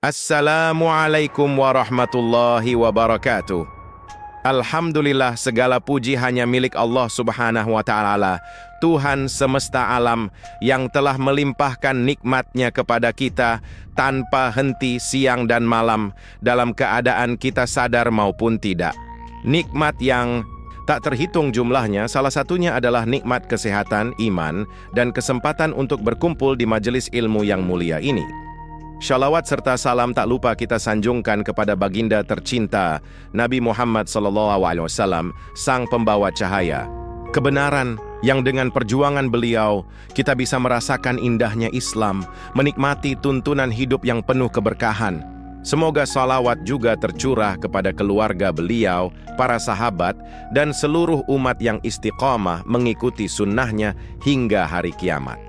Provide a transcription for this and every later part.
Assalamualaikum warahmatullahi wabarakatuh. Alhamdulillah, segala puji hanya milik Allah subhanahu wa ta'ala, Tuhan semesta alam yang telah melimpahkan nikmat-Nya kepada kita tanpa henti siang dan malam dalam keadaan kita sadar maupun tidak. Nikmat yang tak terhitung jumlahnya, salah satunya adalah nikmat kesehatan, iman, dan kesempatan untuk berkumpul di majelis ilmu yang mulia ini. Shalawat serta salam tak lupa kita sanjungkan kepada baginda tercinta Nabi Muhammad SAW, sang pembawa cahaya kebenaran, yang dengan perjuangan beliau kita bisa merasakan indahnya Islam, menikmati tuntunan hidup yang penuh keberkahan. Semoga salawat juga tercurah kepada keluarga beliau, para sahabat, dan seluruh umat yang istiqamah mengikuti sunnahnya hingga hari kiamat.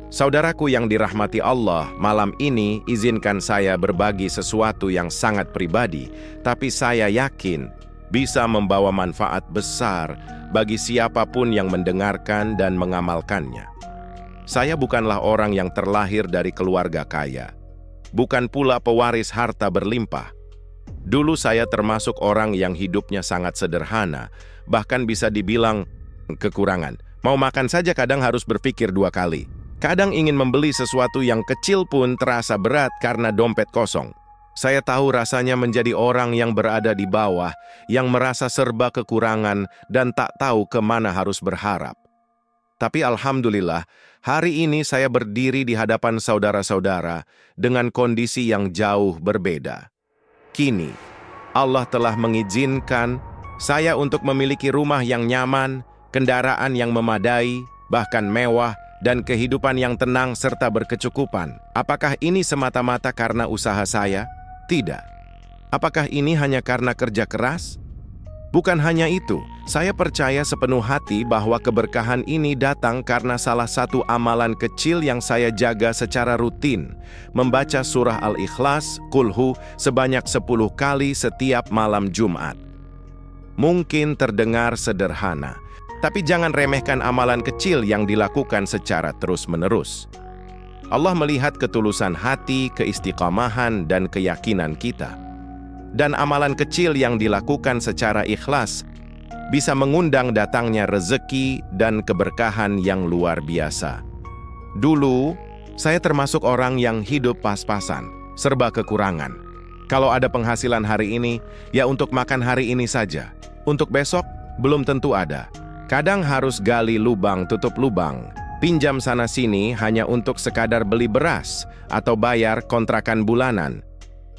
Saudaraku yang dirahmati Allah, malam ini izinkan saya berbagi sesuatu yang sangat pribadi, tapi saya yakin bisa membawa manfaat besar bagi siapapun yang mendengarkan dan mengamalkannya. Saya bukanlah orang yang terlahir dari keluarga kaya, bukan pula pewaris harta berlimpah. Dulu saya termasuk orang yang hidupnya sangat sederhana, bahkan bisa dibilang kekurangan. Mau makan saja kadang harus berpikir dua kali. Kadang ingin membeli sesuatu yang kecil pun terasa berat karena dompet kosong. Saya tahu rasanya menjadi orang yang berada di bawah, yang merasa serba kekurangan dan tak tahu kemana harus berharap. Tapi alhamdulillah, hari ini saya berdiri di hadapan saudara-saudara dengan kondisi yang jauh berbeda. Kini, Allah telah mengizinkan saya untuk memiliki rumah yang nyaman, kendaraan yang memadai, bahkan mewah, dan kehidupan yang tenang serta berkecukupan. Apakah ini semata-mata karena usaha saya? Tidak. Apakah ini hanya karena kerja keras? Bukan hanya itu, saya percaya sepenuh hati bahwa keberkahan ini datang karena salah satu amalan kecil yang saya jaga secara rutin, membaca surah Al-Ikhlas, Qul-Hu, sebanyak 10 kali setiap malam Jumat. Mungkin terdengar sederhana, tapi jangan remehkan amalan kecil yang dilakukan secara terus-menerus. Allah melihat ketulusan hati, keistiqamahan, dan keyakinan kita. Dan amalan kecil yang dilakukan secara ikhlas bisa mengundang datangnya rezeki dan keberkahan yang luar biasa. Dulu, saya termasuk orang yang hidup pas-pasan, serba kekurangan. Kalau ada penghasilan hari ini, ya untuk makan hari ini saja. Untuk besok, belum tentu ada. Kadang harus gali lubang tutup lubang, pinjam sana-sini hanya untuk sekadar beli beras atau bayar kontrakan bulanan.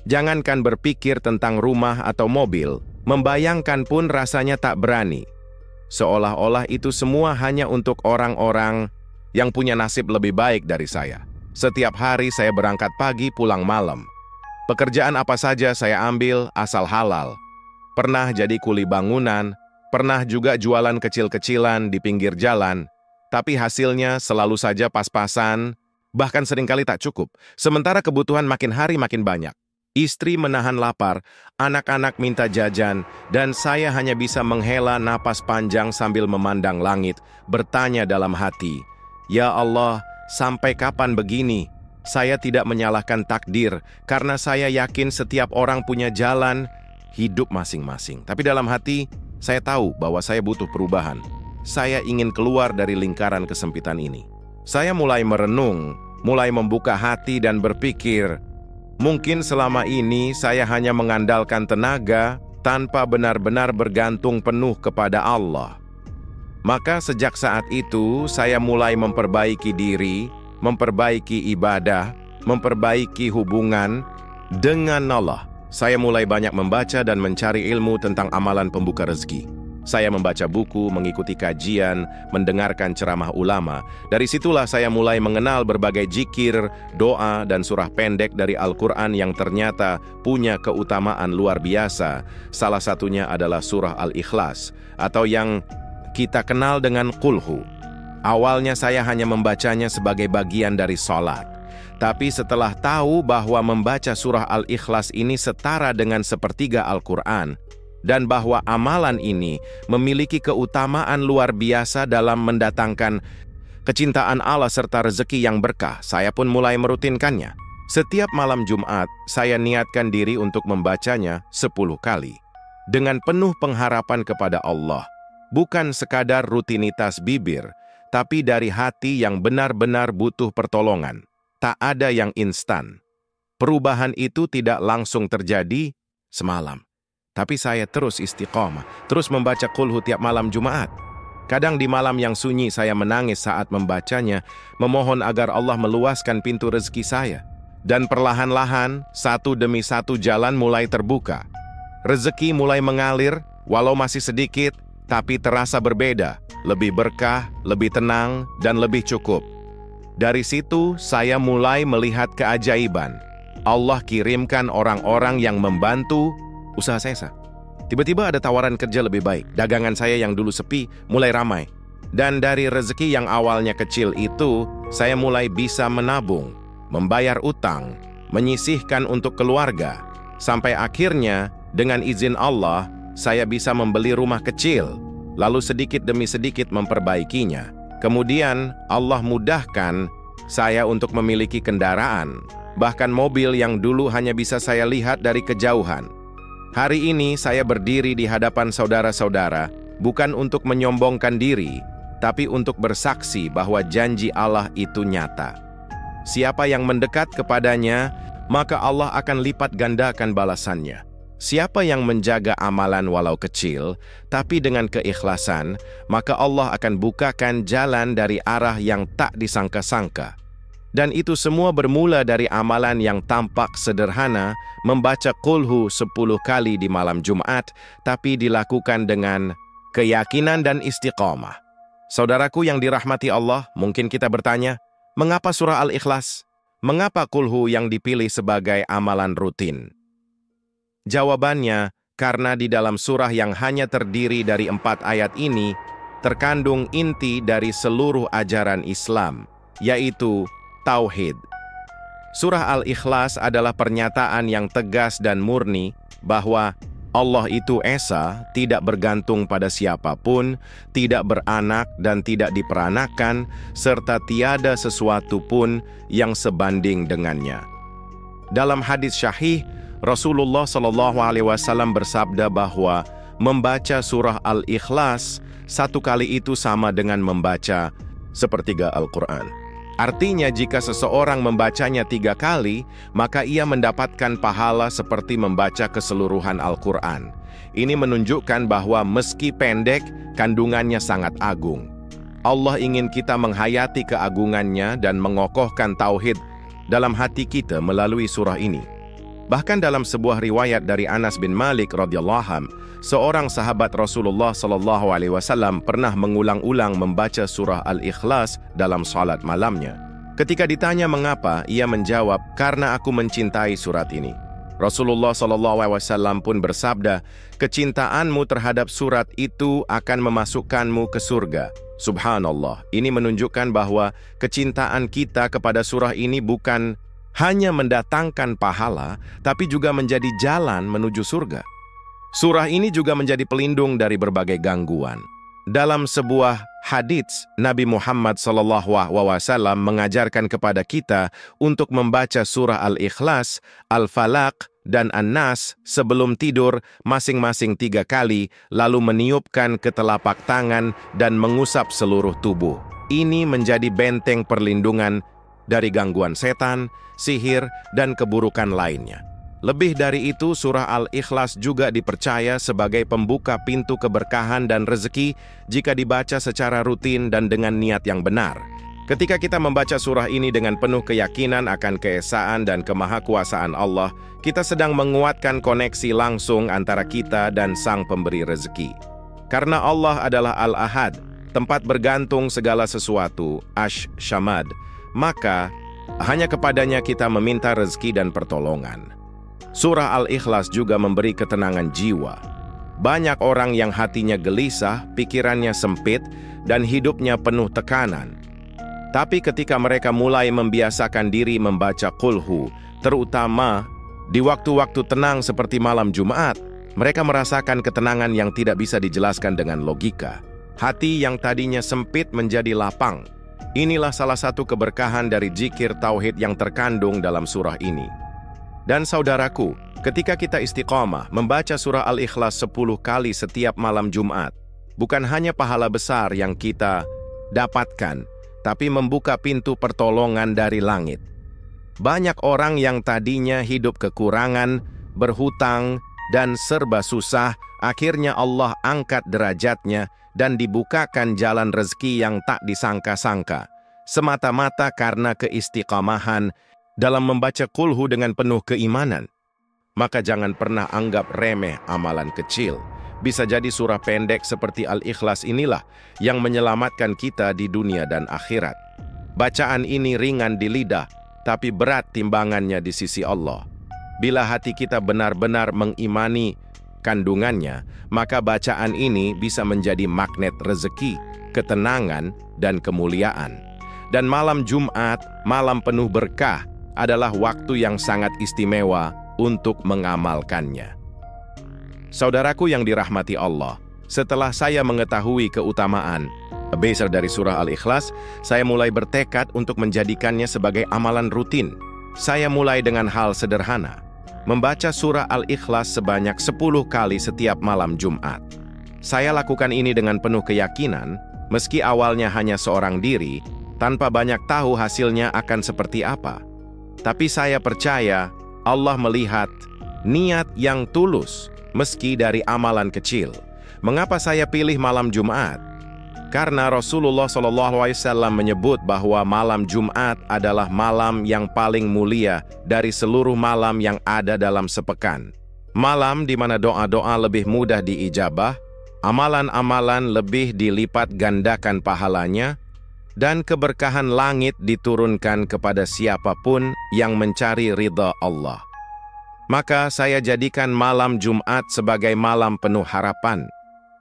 Jangankan berpikir tentang rumah atau mobil, membayangkan pun rasanya tak berani. Seolah-olah itu semua hanya untuk orang-orang yang punya nasib lebih baik dari saya. Setiap hari saya berangkat pagi pulang malam. Pekerjaan apa saja saya ambil asal halal. Pernah jadi kuli bangunan, pernah juga jualan kecil-kecilan di pinggir jalan, tapi hasilnya selalu saja pas-pasan, bahkan seringkali tak cukup. Sementara kebutuhan makin hari makin banyak. Istri menahan lapar, anak-anak minta jajan, dan saya hanya bisa menghela napas panjang sambil memandang langit, bertanya dalam hati, "Ya Allah, sampai kapan begini?" Saya tidak menyalahkan takdir, karena saya yakin setiap orang punya jalan hidup masing-masing. Tapi dalam hati, saya tahu bahwa saya butuh perubahan. Saya ingin keluar dari lingkaran kesempitan ini. Saya mulai merenung, mulai membuka hati dan berpikir, mungkin selama ini saya hanya mengandalkan tenaga tanpa benar-benar bergantung penuh kepada Allah. Maka sejak saat itu, saya mulai memperbaiki diri, memperbaiki ibadah, memperbaiki hubungan dengan Allah. Saya mulai banyak membaca dan mencari ilmu tentang amalan pembuka rezeki. Saya membaca buku, mengikuti kajian, mendengarkan ceramah ulama. Dari situlah saya mulai mengenal berbagai zikir, doa, dan surah pendek dari Al-Quran yang ternyata punya keutamaan luar biasa. Salah satunya adalah surah Al-Ikhlas, atau yang kita kenal dengan Qul-Hu. Awalnya saya hanya membacanya sebagai bagian dari sholat. Tapi setelah tahu bahwa membaca surah Al-Ikhlas ini setara dengan sepertiga Al-Quran, dan bahwa amalan ini memiliki keutamaan luar biasa dalam mendatangkan kecintaan Allah serta rezeki yang berkah, saya pun mulai merutinkannya. Setiap malam Jumat, saya niatkan diri untuk membacanya 10 kali. Dengan penuh pengharapan kepada Allah. Bukan sekadar rutinitas bibir, tapi dari hati yang benar-benar butuh pertolongan. Tak ada yang instan. Perubahan itu tidak langsung terjadi semalam. Tapi saya terus istiqamah, terus membaca Qul Hu tiap malam Jumat. Kadang di malam yang sunyi saya menangis saat membacanya, memohon agar Allah meluaskan pintu rezeki saya. Dan perlahan-lahan, satu demi satu jalan mulai terbuka. Rezeki mulai mengalir, walau masih sedikit, tapi terasa berbeda, lebih berkah, lebih tenang, dan lebih cukup. Dari situ, saya mulai melihat keajaiban. Allah kirimkan orang-orang yang membantu usaha saya. Tiba-tiba ada tawaran kerja lebih baik. Dagangan saya yang dulu sepi, mulai ramai. Dan dari rezeki yang awalnya kecil itu, saya mulai bisa menabung, membayar utang, menyisihkan untuk keluarga. Sampai akhirnya, dengan izin Allah, saya bisa membeli rumah kecil, lalu sedikit demi sedikit memperbaikinya. Kemudian, Allah mudahkan saya untuk memiliki kendaraan, bahkan mobil yang dulu hanya bisa saya lihat dari kejauhan. Hari ini saya berdiri di hadapan saudara-saudara, bukan untuk menyombongkan diri, tapi untuk bersaksi bahwa janji Allah itu nyata. Siapa yang mendekat kepadanya, maka Allah akan lipat gandakan balasannya. Siapa yang menjaga amalan walau kecil, tapi dengan keikhlasan, maka Allah akan bukakan jalan dari arah yang tak disangka-sangka. Dan itu semua bermula dari amalan yang tampak sederhana, membaca Qul Hu 10 kali di malam Jumat, tapi dilakukan dengan keyakinan dan istiqamah. Saudaraku yang dirahmati Allah, mungkin kita bertanya, mengapa surah Al-Ikhlas? Mengapa Qul Hu yang dipilih sebagai amalan rutin? Jawabannya, karena di dalam surah yang hanya terdiri dari 4 ayat ini, terkandung inti dari seluruh ajaran Islam, yaitu Tauhid. Surah Al-Ikhlas adalah pernyataan yang tegas dan murni bahwa Allah itu Esa, tidak bergantung pada siapapun, tidak beranak dan tidak diperanakan, serta tiada sesuatu pun yang sebanding dengannya. Dalam hadis syahih, Rasulullah SAW bersabda bahwa membaca surah Al-Ikhlas 1 kali itu sama dengan membaca sepertiga Al-Quran. Artinya jika seseorang membacanya 3 kali, maka ia mendapatkan pahala seperti membaca keseluruhan Al-Quran. Ini menunjukkan bahwa meski pendek, kandungannya sangat agung. Allah ingin kita menghayati keagungannya dan mengokohkan tauhid dalam hati kita melalui surah ini. Bahkan dalam sebuah riwayat dari Anas bin Malik radhiyallahu anhu, seorang sahabat Rasulullah SAW pernah mengulang-ulang membaca surah Al-Ikhlas dalam salat malamnya. Ketika ditanya mengapa, ia menjawab, "Karena aku mencintai surat ini." Rasulullah SAW pun bersabda, "Kecintaanmu terhadap surat itu akan memasukkanmu ke surga." Subhanallah, ini menunjukkan bahwa kecintaan kita kepada surah ini bukan hanya mendatangkan pahala, tapi juga menjadi jalan menuju surga. Surah ini juga menjadi pelindung dari berbagai gangguan. Dalam sebuah hadits, Nabi Muhammad SAW mengajarkan kepada kita untuk membaca surah Al-Ikhlas, Al-Falaq, dan An-Nas sebelum tidur masing-masing 3 kali, lalu meniupkan ke telapak tangan dan mengusap seluruh tubuh. Ini menjadi benteng perlindungan dari gangguan setan, sihir, dan keburukan lainnya. Lebih dari itu, surah Al-Ikhlas juga dipercaya sebagai pembuka pintu keberkahan dan rezeki jika dibaca secara rutin dan dengan niat yang benar. Ketika kita membaca surah ini dengan penuh keyakinan akan keesaan dan kemahakuasaan Allah, kita sedang menguatkan koneksi langsung antara kita dan Sang Pemberi rezeki. Karena Allah adalah Al-Ahad, tempat bergantung segala sesuatu, Ash-Shamad, maka hanya kepadanya kita meminta rezeki dan pertolongan. Surah Al-Ikhlas juga memberi ketenangan jiwa. Banyak orang yang hatinya gelisah, pikirannya sempit, dan hidupnya penuh tekanan. Tapi ketika mereka mulai membiasakan diri membaca Qul Hu, terutama di waktu-waktu tenang seperti malam Jumat, mereka merasakan ketenangan yang tidak bisa dijelaskan dengan logika. Hati yang tadinya sempit menjadi lapang. Inilah salah satu keberkahan dari zikir tauhid yang terkandung dalam surah ini. Dan saudaraku, ketika kita istiqamah membaca surah Al-Ikhlas 10 kali setiap malam Jumat, bukan hanya pahala besar yang kita dapatkan, tapi membuka pintu pertolongan dari langit. Banyak orang yang tadinya hidup kekurangan, berhutang, dan serba susah, akhirnya Allah angkat derajatnya dan dibukakan jalan rezeki yang tak disangka-sangka, semata-mata karena keistiqamahan dalam membaca kulhu dengan penuh keimanan. Maka jangan pernah anggap remeh amalan kecil. Bisa jadi surah pendek seperti Al-Ikhlas inilah yang menyelamatkan kita di dunia dan akhirat. Bacaan ini ringan di lidah, tapi berat timbangannya di sisi Allah. Bila hati kita benar-benar mengimani kandungannya, maka bacaan ini bisa menjadi magnet rezeki, ketenangan, dan kemuliaan. Dan malam Jumat, malam penuh berkah, adalah waktu yang sangat istimewa untuk mengamalkannya. Saudaraku yang dirahmati Allah, setelah saya mengetahui keutamaan besar dari surah Al-Ikhlas, saya mulai bertekad untuk menjadikannya sebagai amalan rutin. Saya mulai dengan hal sederhana, membaca surah Al-Ikhlas sebanyak 10 kali setiap malam Jumat. Saya lakukan ini dengan penuh keyakinan, meski awalnya hanya seorang diri, tanpa banyak tahu hasilnya akan seperti apa. Tapi saya percaya Allah melihat niat yang tulus, meski dari amalan kecil. Mengapa saya pilih malam Jumat? Karena Rasulullah SAW menyebut bahwa malam Jumat adalah malam yang paling mulia dari seluruh malam yang ada dalam sepekan. Malam di mana doa-doa lebih mudah diijabah, amalan-amalan lebih dilipat gandakan pahalanya, dan keberkahan langit diturunkan kepada siapapun yang mencari ridha Allah. Maka saya jadikan malam Jumat sebagai malam penuh harapan,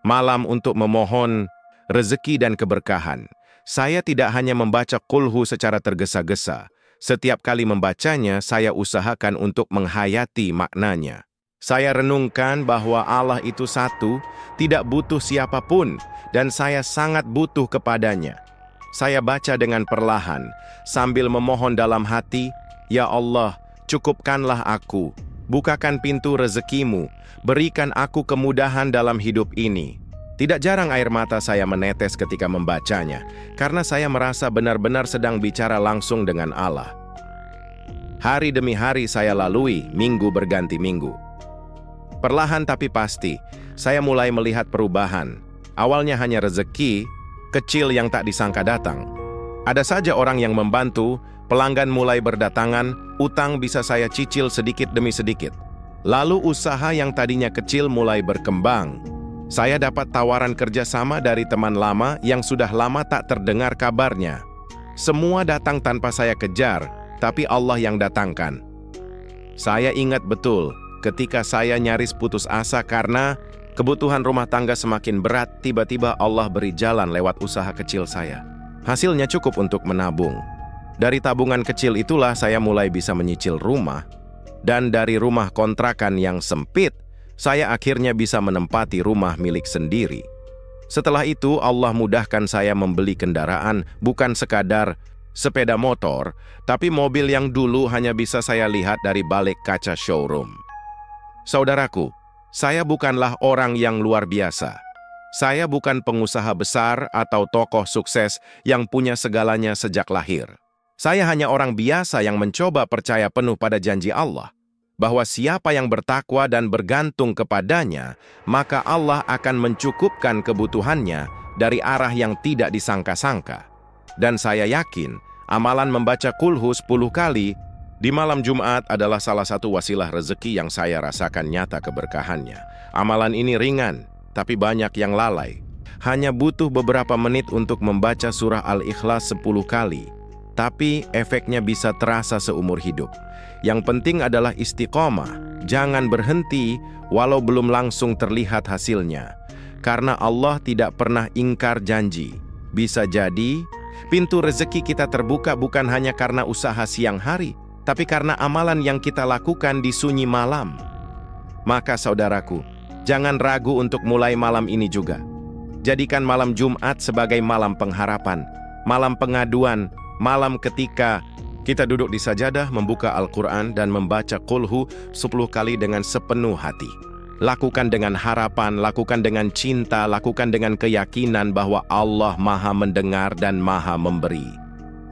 malam untuk memohon rezeki dan keberkahan. Saya tidak hanya membaca kulhu secara tergesa-gesa. Setiap kali membacanya, saya usahakan untuk menghayati maknanya. Saya renungkan bahwa Allah itu satu, tidak butuh siapapun, dan saya sangat butuh kepadanya. Saya baca dengan perlahan, sambil memohon dalam hati, "Ya Allah, cukupkanlah aku, bukakan pintu rezekimu, berikan aku kemudahan dalam hidup ini." Tidak jarang air mata saya menetes ketika membacanya, karena saya merasa benar-benar sedang bicara langsung dengan Allah. Hari demi hari saya lalui, minggu berganti minggu. Perlahan tapi pasti, saya mulai melihat perubahan. Awalnya hanya rezeki kecil yang tak disangka datang. Ada saja orang yang membantu, pelanggan mulai berdatangan, utang bisa saya cicil sedikit demi sedikit. Lalu usaha yang tadinya kecil mulai berkembang. Saya dapat tawaran kerjasama dari teman lama yang sudah lama tak terdengar kabarnya. Semua datang tanpa saya kejar, tapi Allah yang datangkan. Saya ingat betul, ketika saya nyaris putus asa karena kebutuhan rumah tangga semakin berat, tiba-tiba Allah beri jalan lewat usaha kecil saya. Hasilnya cukup untuk menabung. Dari tabungan kecil itulah saya mulai bisa menyicil rumah, dan dari rumah kontrakan yang sempit, saya akhirnya bisa menempati rumah milik sendiri. Setelah itu, Allah mudahkan saya membeli kendaraan, bukan sekadar sepeda motor, tapi mobil yang dulu hanya bisa saya lihat dari balik kaca showroom. Saudaraku, saya bukanlah orang yang luar biasa. Saya bukan pengusaha besar atau tokoh sukses yang punya segalanya sejak lahir. Saya hanya orang biasa yang mencoba percaya penuh pada janji Allah, bahwa siapa yang bertakwa dan bergantung kepadanya, maka Allah akan mencukupkan kebutuhannya dari arah yang tidak disangka-sangka. Dan saya yakin, amalan membaca kulhu 10 kali di malam Jumat adalah salah satu wasilah rezeki yang saya rasakan nyata keberkahannya. Amalan ini ringan, tapi banyak yang lalai. Hanya butuh beberapa menit untuk membaca surah Al-Ikhlas 10 kali, tapi efeknya bisa terasa seumur hidup. Yang penting adalah istiqomah, jangan berhenti walau belum langsung terlihat hasilnya. Karena Allah tidak pernah ingkar janji. Bisa jadi, pintu rezeki kita terbuka bukan hanya karena usaha siang hari, tapi karena amalan yang kita lakukan di sunyi malam. Maka saudaraku, jangan ragu untuk mulai malam ini juga. Jadikan malam Jumat sebagai malam pengharapan, malam pengaduan, malam ketika kita duduk di sajadah, membuka Al-Quran dan membaca Qulhu 10 kali dengan sepenuh hati. Lakukan dengan harapan, lakukan dengan cinta, lakukan dengan keyakinan bahwa Allah Maha mendengar dan Maha memberi.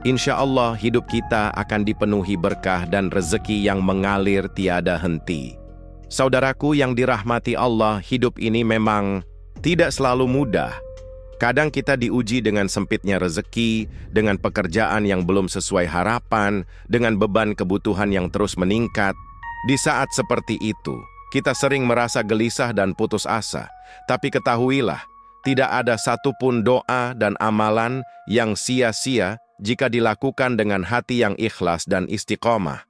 Insya Allah hidup kita akan dipenuhi berkah dan rezeki yang mengalir tiada henti. Saudaraku yang dirahmati Allah, hidup ini memang tidak selalu mudah. Kadang kita diuji dengan sempitnya rezeki, dengan pekerjaan yang belum sesuai harapan, dengan beban kebutuhan yang terus meningkat. Di saat seperti itu, kita sering merasa gelisah dan putus asa. Tapi ketahuilah, tidak ada satupun doa dan amalan yang sia-sia jika dilakukan dengan hati yang ikhlas dan istiqomah.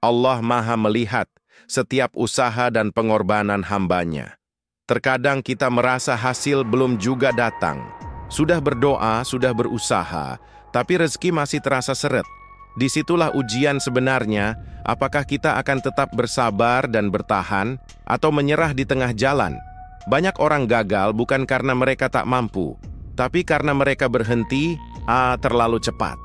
Allah Maha melihat setiap usaha dan pengorbanan hamba-Nya. Terkadang kita merasa hasil belum juga datang. Sudah berdoa, sudah berusaha, tapi rezeki masih terasa seret. Disitulah ujian sebenarnya, apakah kita akan tetap bersabar dan bertahan, atau menyerah di tengah jalan. Banyak orang gagal bukan karena mereka tak mampu, tapi karena mereka berhenti terlalu cepat.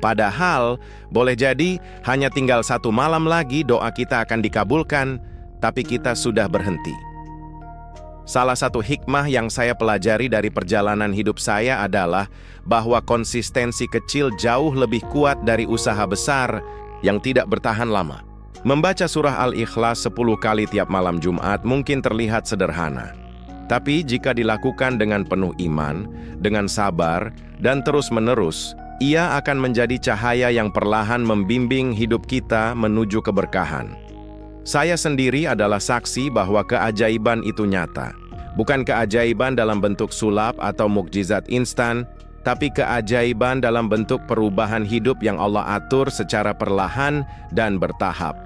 Padahal, boleh jadi hanya tinggal 1 malam lagi doa kita akan dikabulkan, tapi kita sudah berhenti. Salah satu hikmah yang saya pelajari dari perjalanan hidup saya adalah bahwa konsistensi kecil jauh lebih kuat dari usaha besar yang tidak bertahan lama. Membaca surah Al-Ikhlas 10 kali tiap malam Jumat mungkin terlihat sederhana. Tapi jika dilakukan dengan penuh iman, dengan sabar, dan terus-menerus, ia akan menjadi cahaya yang perlahan membimbing hidup kita menuju keberkahan. Saya sendiri adalah saksi bahwa keajaiban itu nyata. Bukan keajaiban dalam bentuk sulap atau mukjizat instan, tapi keajaiban dalam bentuk perubahan hidup yang Allah atur secara perlahan dan bertahap.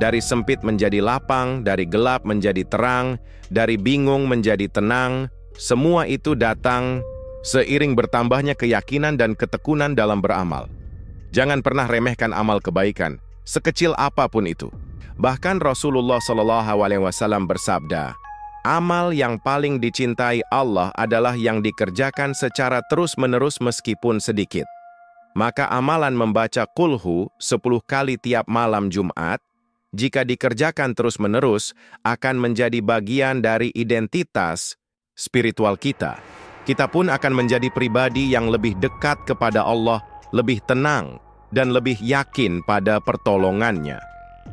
Dari sempit menjadi lapang, dari gelap menjadi terang, dari bingung menjadi tenang, semua itu datang seiring bertambahnya keyakinan dan ketekunan dalam beramal. Jangan pernah remehkan amal kebaikan, sekecil apapun itu. Bahkan Rasulullah SAW bersabda, amal yang paling dicintai Allah adalah yang dikerjakan secara terus-menerus meskipun sedikit. Maka amalan membaca Qulhu 10 kali tiap malam Jumat, jika dikerjakan terus-menerus, akan menjadi bagian dari identitas spiritual kita. Kita pun akan menjadi pribadi yang lebih dekat kepada Allah, lebih tenang, dan lebih yakin pada pertolongannya.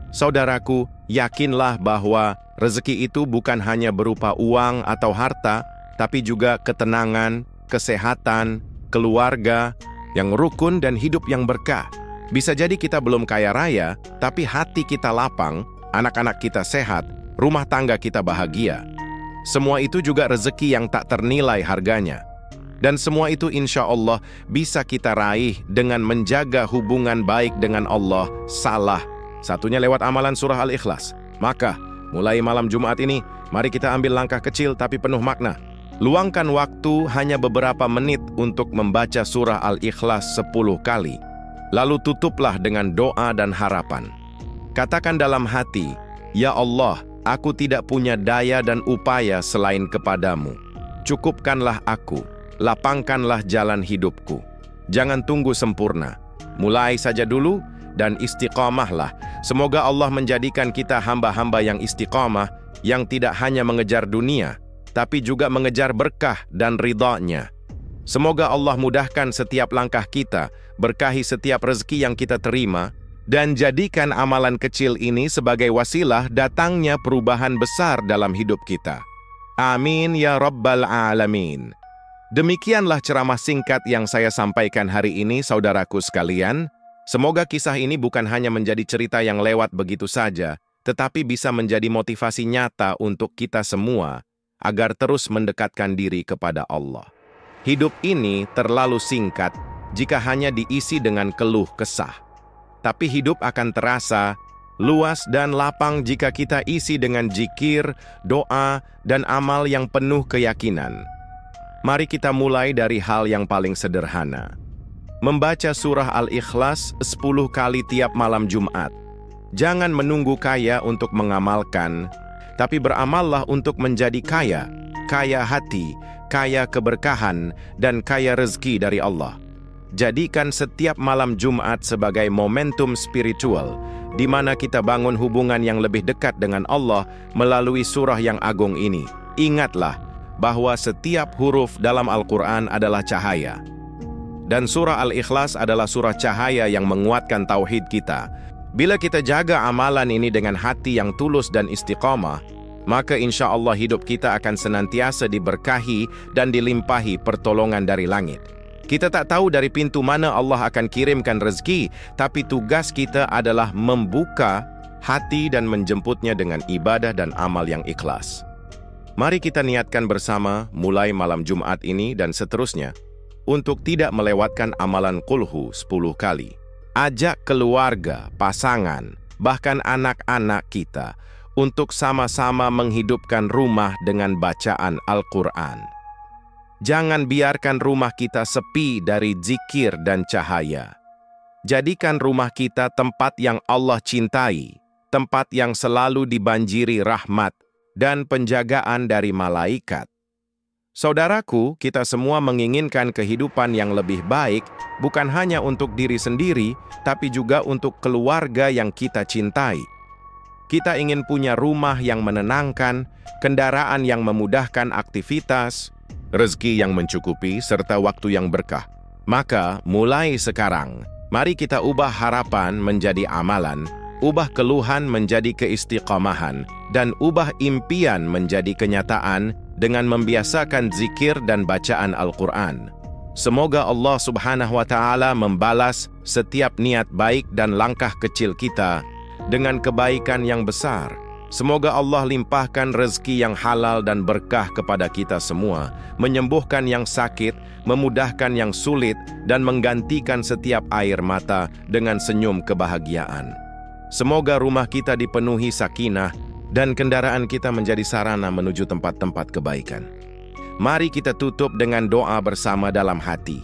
Saudaraku, yakinlah bahwa rezeki itu bukan hanya berupa uang atau harta, tapi juga ketenangan, kesehatan, keluarga yang rukun dan hidup yang berkah. Bisa jadi kita belum kaya raya, tapi hati kita lapang, anak-anak kita sehat, rumah tangga kita bahagia. Semua itu juga rezeki yang tak ternilai harganya. Dan semua itu insya Allah bisa kita raih dengan menjaga hubungan baik dengan Allah, satunya lewat amalan surah Al-Ikhlas. Maka, mulai malam Jumat ini, mari kita ambil langkah kecil tapi penuh makna. Luangkan waktu hanya beberapa menit untuk membaca surah Al-Ikhlas 10 kali. Lalu tutuplah dengan doa dan harapan. Katakan dalam hati, ya Allah, aku tidak punya daya dan upaya selain kepadamu. Cukupkanlah aku, lapangkanlah jalan hidupku. Jangan tunggu sempurna. Mulai saja dulu dan istiqamahlah. Semoga Allah menjadikan kita hamba-hamba yang istiqamah, yang tidak hanya mengejar dunia, tapi juga mengejar berkah dan ridha-Nya. Semoga Allah mudahkan setiap langkah kita, berkahi setiap rezeki yang kita terima, dan jadikan amalan kecil ini sebagai wasilah datangnya perubahan besar dalam hidup kita. Amin ya Rabbal Alamin. Demikianlah ceramah singkat yang saya sampaikan hari ini, saudaraku sekalian. Semoga kisah ini bukan hanya menjadi cerita yang lewat begitu saja, tetapi bisa menjadi motivasi nyata untuk kita semua, agar terus mendekatkan diri kepada Allah. Hidup ini terlalu singkat jika hanya diisi dengan keluh kesah. Tapi hidup akan terasa luas dan lapang jika kita isi dengan zikir, doa, dan amal yang penuh keyakinan. Mari kita mulai dari hal yang paling sederhana. Membaca surah Al-Ikhlas 10 kali tiap malam Jumat. Jangan menunggu kaya untuk mengamalkan, tapi beramallah untuk menjadi kaya hati, kaya keberkahan, dan kaya rezeki dari Allah. Jadikan setiap malam Jumat sebagai momentum spiritual, di mana kita bangun hubungan yang lebih dekat dengan Allah melalui surah yang agung ini. Ingatlah bahwa setiap huruf dalam Al-Quran adalah cahaya. Dan surah Al-Ikhlas adalah surah cahaya yang menguatkan tauhid kita. Bila kita jaga amalan ini dengan hati yang tulus dan istiqamah, maka insya Allah hidup kita akan senantiasa diberkahi dan dilimpahi pertolongan dari langit. Kita tak tahu dari pintu mana Allah akan kirimkan rezeki, tapi tugas kita adalah membuka hati dan menjemputnya dengan ibadah dan amal yang ikhlas. Mari kita niatkan bersama mulai malam Jumat ini dan seterusnya untuk tidak melewatkan amalan Qulhu 10 kali. Ajak keluarga, pasangan, bahkan anak-anak kita untuk sama-sama menghidupkan rumah dengan bacaan Al-Quran. Jangan biarkan rumah kita sepi dari zikir dan cahaya. Jadikan rumah kita tempat yang Allah cintai, tempat yang selalu dibanjiri rahmat dan penjagaan dari malaikat. Saudaraku, kita semua menginginkan kehidupan yang lebih baik, bukan hanya untuk diri sendiri, tapi juga untuk keluarga yang kita cintai. Kita ingin punya rumah yang menenangkan, kendaraan yang memudahkan aktivitas, rezeki yang mencukupi, serta waktu yang berkah. Maka, mulai sekarang, mari kita ubah harapan menjadi amalan, ubah keluhan menjadi keistiqamahan, dan ubah impian menjadi kenyataan dengan membiasakan zikir dan bacaan Al-Quran. Semoga Allah Subhanahu wa Ta'ala membalas setiap niat baik dan langkah kecil kita dengan kebaikan yang besar. Semoga Allah limpahkan rezeki yang halal dan berkah kepada kita semua, menyembuhkan yang sakit, memudahkan yang sulit, dan menggantikan setiap air mata dengan senyum kebahagiaan. Semoga rumah kita dipenuhi sakinah dan kendaraan kita menjadi sarana menuju tempat-tempat kebaikan. Mari kita tutup dengan doa bersama dalam hati.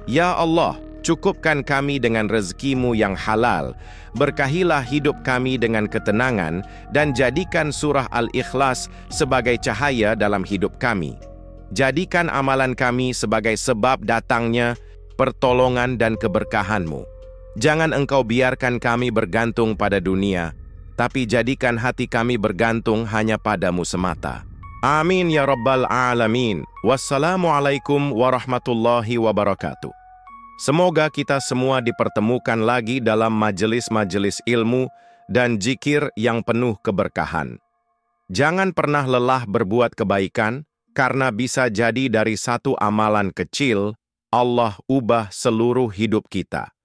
Ya Allah, cukupkan kami dengan rezeki-Mu yang halal, berkahilah hidup kami dengan ketenangan, dan jadikan surah Al-Ikhlas sebagai cahaya dalam hidup kami. Jadikan amalan kami sebagai sebab datangnya pertolongan dan keberkahan-Mu. Jangan Engkau biarkan kami bergantung pada dunia, tapi jadikan hati kami bergantung hanya padamu semata. Amin ya Rabbal Alamin. Wassalamualaikum warahmatullahi wabarakatuh. Semoga kita semua dipertemukan lagi dalam majelis-majelis ilmu dan zikir yang penuh keberkahan. Jangan pernah lelah berbuat kebaikan, karena bisa jadi dari satu amalan kecil, Allah ubah seluruh hidup kita.